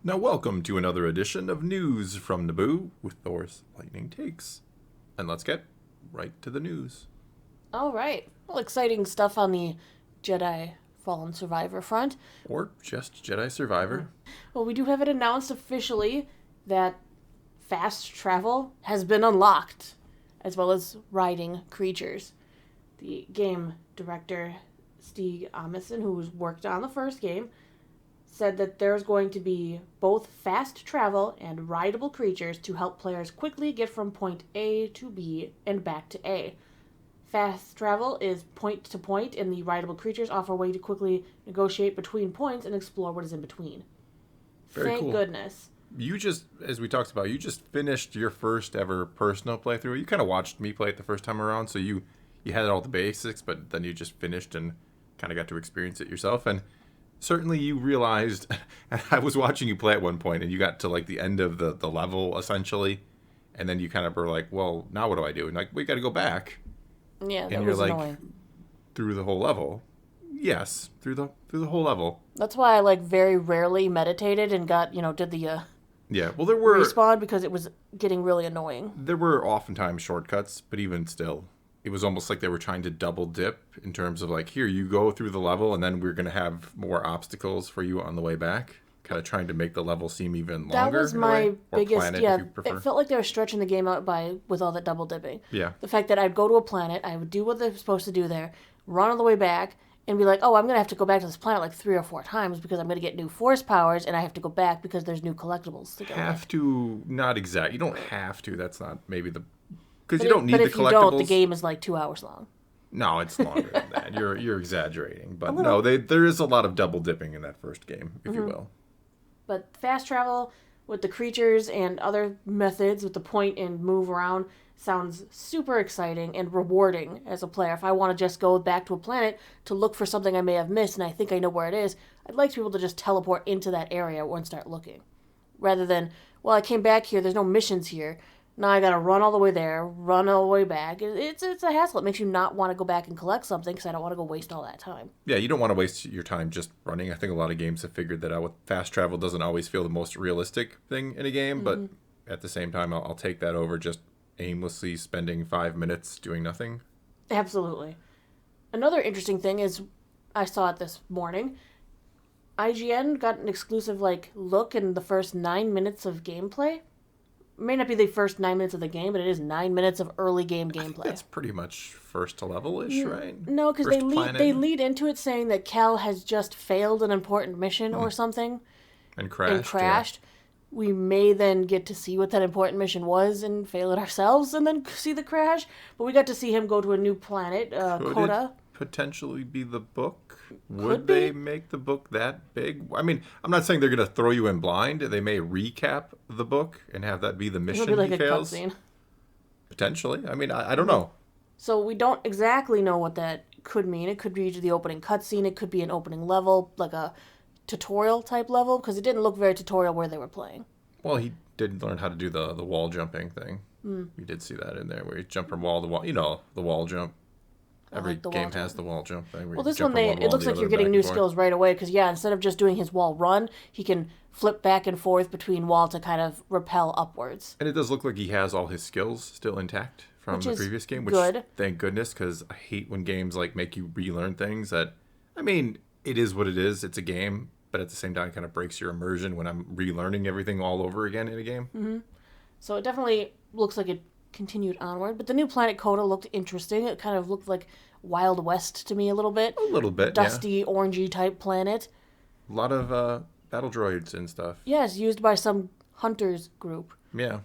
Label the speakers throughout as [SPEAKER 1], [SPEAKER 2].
[SPEAKER 1] Now, welcome to another edition of News from Naboo with Thor's Lightning Takes. And let's get right to the news.
[SPEAKER 2] All right. Well, exciting stuff on the Jedi Fallen Survivor front.
[SPEAKER 1] Or just Jedi Survivor.
[SPEAKER 2] Well, we do have it announced officially that fast travel has been unlocked, as well as riding creatures. The game director, Stig Amundsen, who's worked on the first game, said that there's going to be both fast travel and rideable creatures to help players quickly get from point A to B and back to A. Fast travel is point to point, and the rideable creatures offer a way to quickly negotiate between points and explore what is in between.
[SPEAKER 1] Very
[SPEAKER 2] Thank
[SPEAKER 1] cool.
[SPEAKER 2] goodness.
[SPEAKER 1] You just, as we talked about, you just finished your first ever personal playthrough. You kind of watched me play it the first time around, so you had all the basics, but then you just finished and kind of got to experience it yourself. And certainly you realized, I was watching you play at one point, and you got to like the end of the level, essentially, and then you kind of were like, well, now what do I do? And like, we got to go back.
[SPEAKER 2] Yeah, that
[SPEAKER 1] And you're
[SPEAKER 2] was
[SPEAKER 1] like,
[SPEAKER 2] annoying.
[SPEAKER 1] through the whole level. Yes, through the whole level.
[SPEAKER 2] That's why I very rarely meditated and did the
[SPEAKER 1] Yeah, well, there were
[SPEAKER 2] respawn, because it was getting really annoying.
[SPEAKER 1] oftentimes shortcuts, but even still, it was almost like they were trying to double dip in terms of like, here, you go through the level, and then we're going to have more obstacles for you on the way back. Kind of trying to make the level seem even longer.
[SPEAKER 2] That was
[SPEAKER 1] in a way.
[SPEAKER 2] my
[SPEAKER 1] Or
[SPEAKER 2] biggest,
[SPEAKER 1] planet,
[SPEAKER 2] yeah,
[SPEAKER 1] if you prefer.
[SPEAKER 2] it felt like they were stretching the game out with all that double dipping.
[SPEAKER 1] Yeah.
[SPEAKER 2] The fact that I'd go to a planet, I would do what they're supposed to do there, run all the way back, and be like, oh, I'm going to have to go back to this planet like 3 or 4 times because I'm going to get new force powers, and I have to go back because there's new collectibles to go
[SPEAKER 1] Have
[SPEAKER 2] with.
[SPEAKER 1] to, not exact. You don't have to. That's not maybe the... Because you
[SPEAKER 2] But
[SPEAKER 1] don't need
[SPEAKER 2] but
[SPEAKER 1] the
[SPEAKER 2] if
[SPEAKER 1] collectibles.
[SPEAKER 2] you don't, the game is like 2 hours long.
[SPEAKER 1] No, it's longer than that. You're exaggerating. But
[SPEAKER 2] little.
[SPEAKER 1] no, there is a lot of double dipping in that first game, if you will.
[SPEAKER 2] But fast travel with the creatures and other methods with the point and move around sounds super exciting and rewarding as a player. If I want to just go back to a planet to look for something I may have missed and I think I know where it is, I'd like to be able to just teleport into that area and start looking. Rather than, well, I came back here, there's no missions here. Now I gotta run all the way there, run all the way back. It's a hassle. It makes you not want to go back and collect something because I don't want to go waste all that time.
[SPEAKER 1] Yeah, you don't want to waste your time just running. I think a lot of games have figured that out. With fast travel doesn't always feel the most realistic thing in a game, but at the same time, I'll take that over just aimlessly spending 5 minutes doing nothing.
[SPEAKER 2] Absolutely. Another interesting thing is, I saw it this morning. IGN got an exclusive look in the first 9 minutes of gameplay. It may not be the first 9 minutes of the game, but it is 9 minutes of early game gameplay.
[SPEAKER 1] That's pretty much first to level-ish, right?
[SPEAKER 2] No, because
[SPEAKER 1] First
[SPEAKER 2] they
[SPEAKER 1] planet
[SPEAKER 2] lead into it saying that Cal has just failed an important mission or something
[SPEAKER 1] and crashed.
[SPEAKER 2] and crashed. We may then get to see what that important mission was and fail it ourselves and then see the crash. But we got to see him go to a new planet,
[SPEAKER 1] Could
[SPEAKER 2] Coda.
[SPEAKER 1] it potentially be the book?
[SPEAKER 2] Could
[SPEAKER 1] Would
[SPEAKER 2] be.
[SPEAKER 1] they make the book that big? I mean, I'm not saying they're going to throw you in blind. They may recap the book and have that be the mission
[SPEAKER 2] It'll be like
[SPEAKER 1] he
[SPEAKER 2] a
[SPEAKER 1] fails.
[SPEAKER 2] cutscene.
[SPEAKER 1] Potentially. I mean, I don't know.
[SPEAKER 2] So we don't exactly know what that could mean. It could be the opening cutscene. It could be an opening level, like a tutorial type level, because it didn't look very tutorial where they were playing.
[SPEAKER 1] Well, he did learn how to do the wall jumping thing. We did see that in there, where you jump from wall to wall. You know, the wall jump. Every
[SPEAKER 2] like the wall
[SPEAKER 1] game has
[SPEAKER 2] jump.
[SPEAKER 1] the wall jump thing.
[SPEAKER 2] Well, this one, it looks like you're getting new skills right away, because, instead of just doing his wall run, he can flip back and forth between wall to kind of rappel upwards.
[SPEAKER 1] And it does look like he has all his skills still intact from
[SPEAKER 2] Which
[SPEAKER 1] the
[SPEAKER 2] is
[SPEAKER 1] previous game, which,
[SPEAKER 2] good.
[SPEAKER 1] thank goodness, because I hate when games, make you relearn things that, I mean, it is what it is. It's a game, but at the same time, it kind of breaks your immersion when I'm relearning everything all over again in a game.
[SPEAKER 2] So it definitely looks like it continued onward. But the new planet Coda looked interesting. It kind of looked like Wild West to me a little bit.
[SPEAKER 1] A little bit,
[SPEAKER 2] Dusty, orangey type planet.
[SPEAKER 1] yeah. A lot of battle droids and stuff.
[SPEAKER 2] Yes, used by some hunters group.
[SPEAKER 1] Yeah.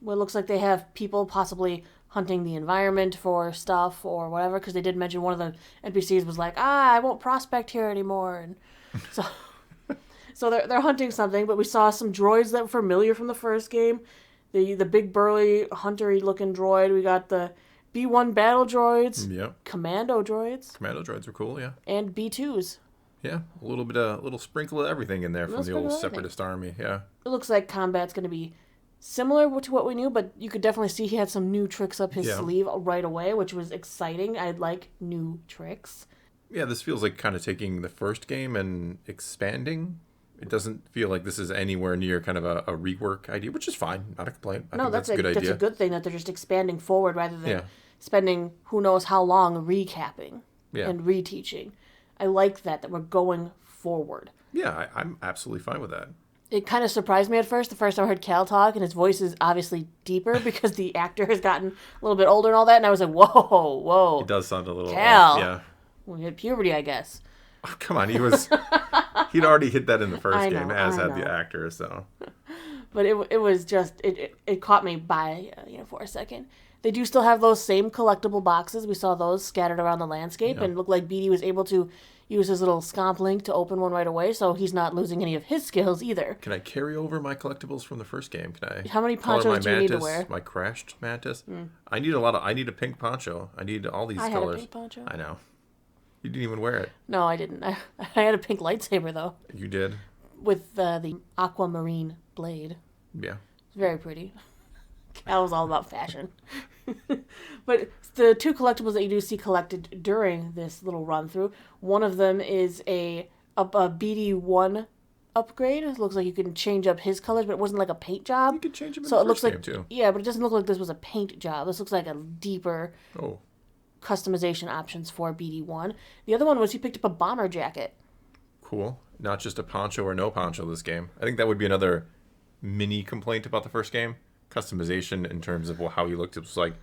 [SPEAKER 2] Well, it looks like they have people possibly hunting the environment for stuff or whatever, because they did mention one of the NPCs was like, I won't prospect here anymore. And so so they're hunting something, but we saw some droids that were familiar from the first game. The big burly hunter-y looking droid. We got the B1 battle droids,
[SPEAKER 1] Yep.
[SPEAKER 2] commando droids,
[SPEAKER 1] Commando droids were cool, yeah.
[SPEAKER 2] and B2s.
[SPEAKER 1] Yeah, a little sprinkle of everything in there from the
[SPEAKER 2] sprinkle
[SPEAKER 1] old
[SPEAKER 2] of everything.
[SPEAKER 1] Separatist army, yeah.
[SPEAKER 2] It looks like combat's going to be similar to what we knew, but you could definitely see he had some new tricks up his
[SPEAKER 1] Yeah.
[SPEAKER 2] sleeve right away, which was exciting. I like new tricks.
[SPEAKER 1] Yeah, this feels like kind of taking the first game and expanding It doesn't feel like this is anywhere near kind of a rework idea, which is fine. Not a complaint. I
[SPEAKER 2] No,
[SPEAKER 1] think that's a good idea.
[SPEAKER 2] That's a good thing that they're just expanding forward rather than
[SPEAKER 1] Yeah.
[SPEAKER 2] spending who knows how long recapping
[SPEAKER 1] Yeah.
[SPEAKER 2] and reteaching. I like that we're going forward.
[SPEAKER 1] Yeah, I'm absolutely fine with that.
[SPEAKER 2] It kind of surprised me at first. The first time I heard Cal talk, and his voice is obviously deeper because the actor has gotten a little bit older and all that. And I was like, whoa.
[SPEAKER 1] It does sound a little
[SPEAKER 2] Cal.
[SPEAKER 1] off. Yeah.
[SPEAKER 2] We hit puberty, I guess.
[SPEAKER 1] Oh, come on, he'd already hit that in the first
[SPEAKER 2] I know,
[SPEAKER 1] game, as
[SPEAKER 2] I
[SPEAKER 1] had the
[SPEAKER 2] know.
[SPEAKER 1] actor. So
[SPEAKER 2] But it was just, it caught me by, for a second. They do still have those same collectible boxes. We saw those scattered around the landscape, and it looked like BD was able to use his little scomp link to open one right away, so he's not losing any of his skills either.
[SPEAKER 1] can I carry over my collectibles from the first game? Can I?
[SPEAKER 2] How many
[SPEAKER 1] color
[SPEAKER 2] ponchos
[SPEAKER 1] my
[SPEAKER 2] do you need to
[SPEAKER 1] mantis,
[SPEAKER 2] wear?
[SPEAKER 1] My crashed mantis. I need a lot of. I need a pink poncho. I need all these
[SPEAKER 2] I had
[SPEAKER 1] colors.
[SPEAKER 2] a pink poncho.
[SPEAKER 1] I know. You didn't even wear it.
[SPEAKER 2] No, I didn't. I had a pink lightsaber, though,
[SPEAKER 1] You did.
[SPEAKER 2] with the aquamarine blade.
[SPEAKER 1] Yeah.
[SPEAKER 2] It's very pretty. Cal was all about fashion. But the two collectibles that you do see collected during this little run through, one of them is a BD1 upgrade. It looks like you can change up his colors, but it wasn't like a paint job.
[SPEAKER 1] You could change them in
[SPEAKER 2] So
[SPEAKER 1] the
[SPEAKER 2] it looks
[SPEAKER 1] first
[SPEAKER 2] like
[SPEAKER 1] game too.
[SPEAKER 2] yeah, but it doesn't look like this was a paint job. This looks like a deeper
[SPEAKER 1] Oh,
[SPEAKER 2] customization options for BD1. The other one was he picked up a bomber jacket.
[SPEAKER 1] cool. Not just a poncho or no poncho this game. I think that would be another mini complaint about the first game. Customization in terms of how he looked. It was like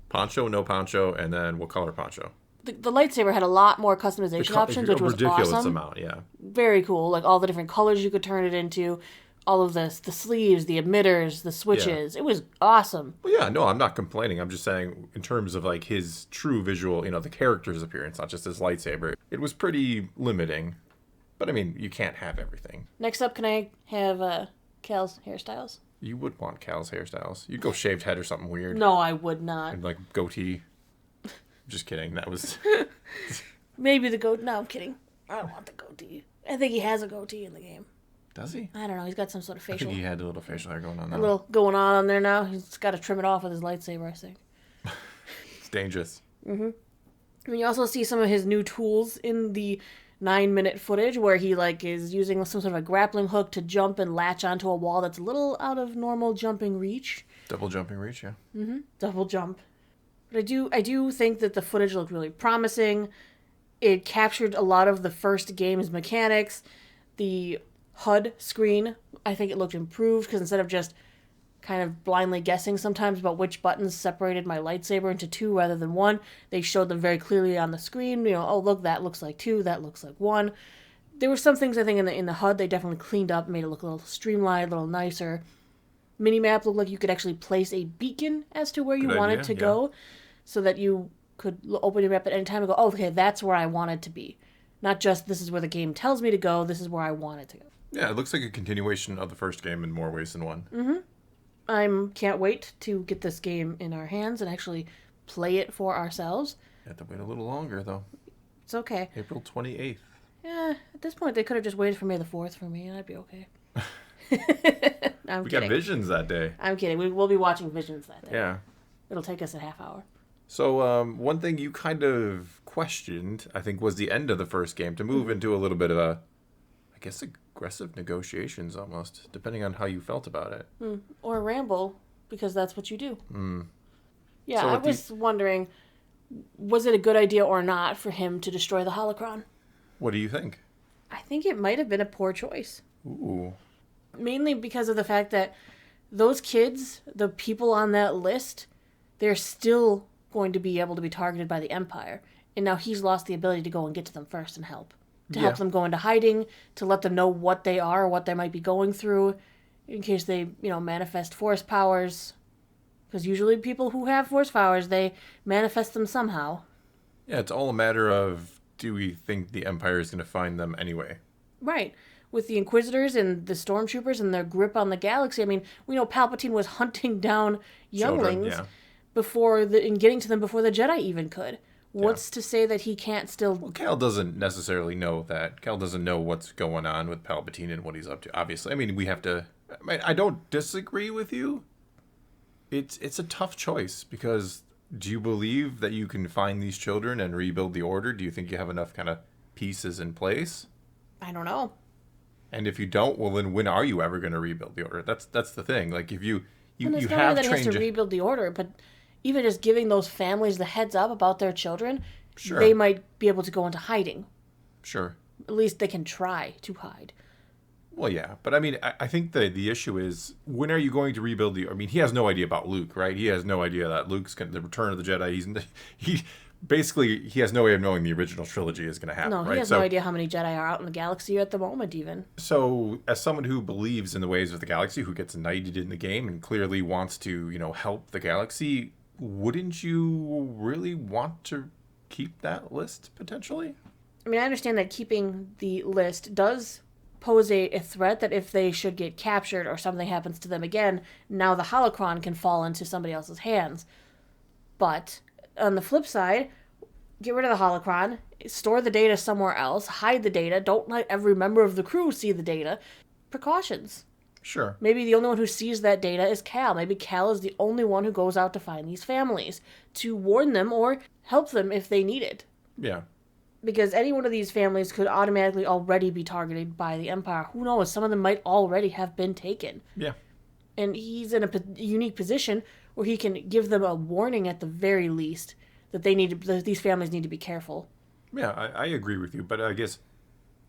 [SPEAKER 1] poncho, no poncho, and then what color poncho.
[SPEAKER 2] The lightsaber had a lot more customization options, which
[SPEAKER 1] a
[SPEAKER 2] was
[SPEAKER 1] ridiculous
[SPEAKER 2] awesome.
[SPEAKER 1] amount, yeah.
[SPEAKER 2] Very cool. Like all the different colors you could turn it into, all of the sleeves, the emitters, the switches. It was awesome.
[SPEAKER 1] Well, yeah, no, I'm not complaining. I'm just saying in terms of like his true visual, the character's appearance, not just his lightsaber. It was pretty limiting. But I mean, you can't have everything.
[SPEAKER 2] Next up, can I have Cal's hairstyles?
[SPEAKER 1] You would want Cal's hairstyles. You'd go shaved head or something weird.
[SPEAKER 2] No, I would not.
[SPEAKER 1] And like goatee. Just kidding. That was.
[SPEAKER 2] Maybe the goatee. No, I'm kidding. I don't want the goatee. I think he has a goatee in the game.
[SPEAKER 1] Does he?
[SPEAKER 2] I don't know. He's got some sort of
[SPEAKER 1] I
[SPEAKER 2] facial.
[SPEAKER 1] think he had a little facial hair going on.
[SPEAKER 2] A
[SPEAKER 1] Now.
[SPEAKER 2] little going on there now. He's got to trim it off with his lightsaber, I think.
[SPEAKER 1] It's dangerous.
[SPEAKER 2] And you also see some of his new tools in the 9-minute footage where he is using some sort of a grappling hook to jump and latch onto a wall that's a little out of normal jumping reach.
[SPEAKER 1] Double jumping reach, yeah.
[SPEAKER 2] Double jump. But I do think that the footage looked really promising. It captured a lot of the first game's mechanics. The HUD screen, I think it looked improved because instead of just kind of blindly guessing sometimes about which buttons separated my lightsaber into two rather than one, they showed them very clearly on the screen. Oh look, that looks like two, that looks like one. There were some things I think in the HUD they definitely cleaned up, made it look a little streamlined, a little nicer. Minimap looked like you could actually place a beacon as to where you
[SPEAKER 1] Good
[SPEAKER 2] wanted
[SPEAKER 1] idea,
[SPEAKER 2] to go, so that you could open your map at any time and go, oh, okay, that's where I wanted to be. Not just this is where the game tells me to go, this is where I wanted to go.
[SPEAKER 1] Yeah, it looks like a continuation of the first game in more ways than one.
[SPEAKER 2] Can't wait to get this game in our hands and actually play it for ourselves.
[SPEAKER 1] You have to wait a little longer, though.
[SPEAKER 2] It's okay.
[SPEAKER 1] April 28th.
[SPEAKER 2] Yeah, at this point, they could have just waited for May the 4th for me, and I'd be okay. I'm
[SPEAKER 1] We
[SPEAKER 2] kidding.
[SPEAKER 1] got Visions that day.
[SPEAKER 2] I'm kidding. We'll be watching Visions that day.
[SPEAKER 1] Yeah.
[SPEAKER 2] It'll take us a half hour.
[SPEAKER 1] So one thing you kind of questioned, I think, was the end of the first game to move into a little bit of aggressive negotiations almost, depending on how you felt about it.
[SPEAKER 2] Or ramble, because that's what you do. Yeah,
[SPEAKER 1] So
[SPEAKER 2] I
[SPEAKER 1] what do you-
[SPEAKER 2] was wondering, was it a good idea or not for him to destroy the holocron?
[SPEAKER 1] What do you think?
[SPEAKER 2] I think it might have been a poor choice.
[SPEAKER 1] Ooh.
[SPEAKER 2] Mainly because of the fact that those kids, the people on that list, they're still going to be able to be targeted by the Empire. And now he's lost the ability to go and get to them first and help. To help them go into hiding, to let them know what they are, what they might be going through, in case they, manifest force powers. Because usually people who have force powers, they manifest them somehow.
[SPEAKER 1] Yeah, it's all a matter of, do we think the Empire is going to find them anyway?
[SPEAKER 2] Right. With the Inquisitors and the Stormtroopers and their grip on the galaxy, I mean, we know Palpatine was hunting down younglings and getting to them before the Jedi even could. What's to say that he can't still...
[SPEAKER 1] Well, Cal doesn't necessarily know that. Cal doesn't know what's going on with Palpatine and what he's up to, obviously. I mean, we have to... I don't disagree with you. It's a tough choice, because do you believe that you can find these children and rebuild the Order? Do you think you have enough kind of pieces in place?
[SPEAKER 2] I don't know.
[SPEAKER 1] And if you don't, well, then when are you ever going to rebuild the order? That's the thing. Like, if you
[SPEAKER 2] And it's
[SPEAKER 1] you
[SPEAKER 2] not
[SPEAKER 1] have
[SPEAKER 2] only that he has
[SPEAKER 1] trained...
[SPEAKER 2] to rebuild the order, but even just giving those families the heads up about their children,
[SPEAKER 1] Sure.
[SPEAKER 2] they might be able to go into hiding.
[SPEAKER 1] Sure.
[SPEAKER 2] At least they can try to hide.
[SPEAKER 1] Well, yeah, but I mean, I think the issue is, when are you going to rebuild the... I mean, he has no idea about Luke, right? He has no idea that the Return of the Jedi, he basically, he has no way of knowing the original trilogy is going to happen,
[SPEAKER 2] No,
[SPEAKER 1] right?
[SPEAKER 2] he has no idea how many Jedi are out in the galaxy at the moment, even.
[SPEAKER 1] So, as someone who believes in the ways of the galaxy, who gets knighted in the game and clearly wants to, help the galaxy, wouldn't you really want to keep that list, potentially?
[SPEAKER 2] I mean, I understand that keeping the list does pose a threat that if they should get captured or something happens to them again, now the holocron can fall into somebody else's hands. But on the flip side, get rid of the holocron, store the data somewhere else, hide the data, don't let every member of the crew see the data. Precautions.
[SPEAKER 1] Sure.
[SPEAKER 2] Maybe the only one who sees that data is Cal. Maybe Cal is the only one who goes out to find these families, to warn them or help them if they need it.
[SPEAKER 1] Yeah.
[SPEAKER 2] Because any one of these families could automatically already be targeted by the Empire. Who knows? Some of them might already have been taken.
[SPEAKER 1] Yeah.
[SPEAKER 2] And he's in a unique position where he can give them a warning at the very least that these families need to be careful.
[SPEAKER 1] Yeah, I agree with you, but I guess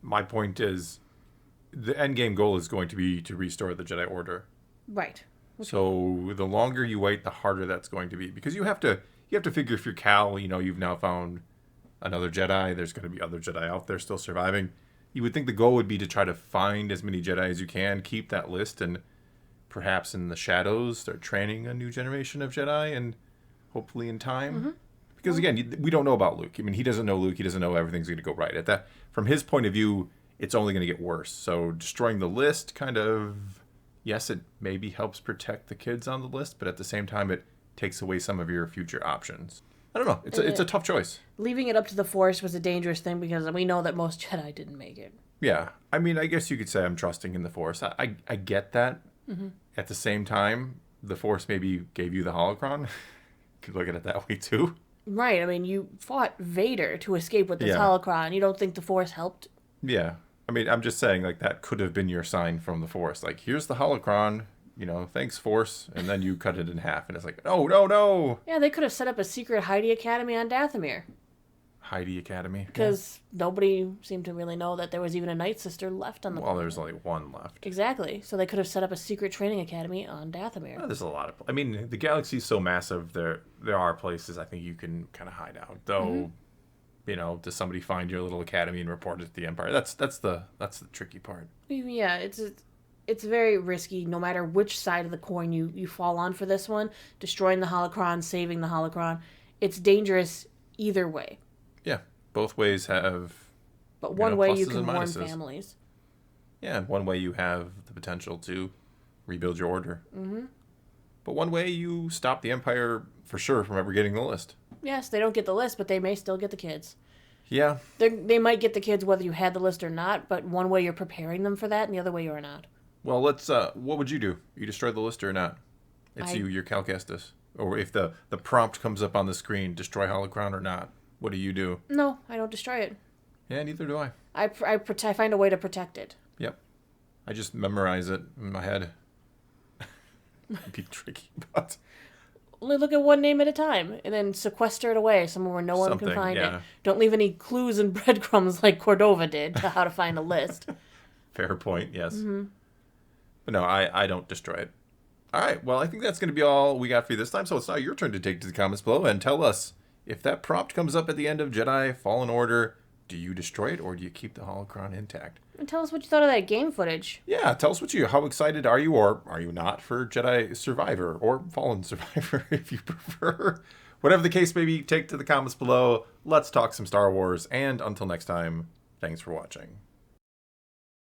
[SPEAKER 1] my point is the end game goal is going to be to restore the Jedi Order.
[SPEAKER 2] Right.
[SPEAKER 1] Okay. So the longer you wait, the harder that's going to be, because you have to figure, if you're Cal, you've now found another Jedi. There's going to be other Jedi out there still surviving. You would think the goal would be to try to find as many Jedi as you can, keep that list, and perhaps in the shadows start training a new generation of Jedi, and hopefully in time. Mm-hmm. Because again, we don't know about Luke. I mean, he doesn't know Luke. He doesn't know everything's going to go right. From his point of view, it's only going to get worse. So destroying the list kind of, yes, it maybe helps protect the kids on the list, but at the same time, it takes away some of your future options. I don't know. It's a tough choice.
[SPEAKER 2] Leaving it up to the Force was a dangerous thing because we know that most Jedi didn't make it.
[SPEAKER 1] Yeah. I mean, I guess you could say I'm trusting in the Force. I get that. Mm-hmm. At the same time, the Force maybe gave you the holocron. You could look at it that way too.
[SPEAKER 2] Right. I mean, you fought Vader to escape with this holocron. You don't think the Force helped?
[SPEAKER 1] Yeah. I mean, I'm just saying, like, that could have been your sign from the Force. Like, here's the holocron. Thanks, Force. And then you cut it in half. And it's like, no.
[SPEAKER 2] Yeah, they could have set up a secret Heidi Academy on Dathomir.
[SPEAKER 1] Heidi Academy?
[SPEAKER 2] Because nobody seemed to really know that there was even a Night Sister left on the planet.
[SPEAKER 1] There's only one left.
[SPEAKER 2] Exactly. So they could have set up a secret training academy on Dathomir.
[SPEAKER 1] There's a lot of... I mean, the galaxy's so massive, there are places I think you can kind of hide out. Though, does somebody find your little academy and report it to the Empire? That's the tricky part.
[SPEAKER 2] Yeah, it's very risky no matter which side of the coin you fall on for this one. Destroying the holocron, saving the holocron. It's dangerous either way.
[SPEAKER 1] Yeah, both ways have...
[SPEAKER 2] But one way you can warn families.
[SPEAKER 1] Yeah, and one way you have the potential to rebuild your order. Mm-hmm. But one way you stop the Empire for sure from ever getting the list.
[SPEAKER 2] Yes, they don't get the list, but they may still get the kids.
[SPEAKER 1] Yeah.
[SPEAKER 2] They might get the kids whether you had the list or not, but one way you're preparing them for that, and the other way you're not.
[SPEAKER 1] Well, let's... what would you do? You destroy the list or not? You're Cal Kestis. Or if the prompt comes up on the screen, destroy holocron or not, what do you do?
[SPEAKER 2] No, I don't destroy it.
[SPEAKER 1] Yeah, neither do I.
[SPEAKER 2] I find a way to protect it.
[SPEAKER 1] Yep. I just memorize it in my head. It'd be tricky, but...
[SPEAKER 2] Only look at one name at a time, and then sequester it away somewhere where no one can find it. Don't leave any clues and breadcrumbs like Cordova did to how to find a list.
[SPEAKER 1] Fair point, yes. Mm-hmm. But no, I don't destroy it. All right, well, I think that's going to be all we got for you this time, so it's now your turn to take to the comments below and tell us, if that prompt comes up at the end of Jedi Fallen Order, do you destroy it or do you keep the holocron intact?
[SPEAKER 2] And tell us what you thought of that game footage.
[SPEAKER 1] Yeah, tell us how excited are you or are you not for Jedi Survivor or Fallen Survivor if you prefer. Whatever the case may be, take to the comments below. Let's talk some Star Wars, and until next time, thanks for watching.